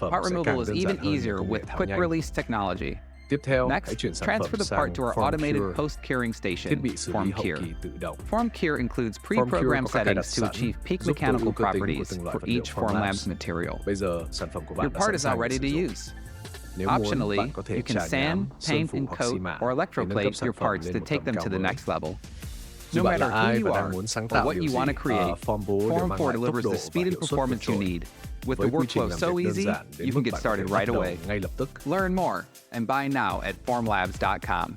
phẩm part sẽ removal càng is đơn giản even hơn easier nhờ công nghệ with tháo quick nhanh. release technology. Tiếp theo, hãy Next, chuyển sản transfer phẩm the sang part to our Form automated Cure, post-curing thiết station, bị xử lý Form hậu Cure. kỳ tự động. Form Cure includes Form Cure pre-programmed có các cài đặt settings to sẵn, achieve peak giúp tối ưu mechanical cơ tính của properties từng loại for vật liệu each Formlabs Formlabs. material. Bây giờ sản phẩm của bạn Your đã part sẵn is sàng now để ready sử to dụng. use. Nếu muốn, Optionally, bạn có thể you can trải sand, nhám, sơn paint, phủ and hoặc coat xi mạ or để nâng cấp electroplate sản your phẩm parts lên to một take tầm them cao to the mới. next level. Dù No bạn matter là ai who you và đang are muốn sáng or tạo what điều you gì, want to create, Form 4 đều Form mang 4 lại tốc delivers độ the và speed and hiệu suất vượt performance you trội. need. With the Với quy trình workflow làm so việc đơn easy, giản đến you mức can get bạn có started thể bắt right đầu away. ngay lập tức. Learn more and buy now at formlabs.com.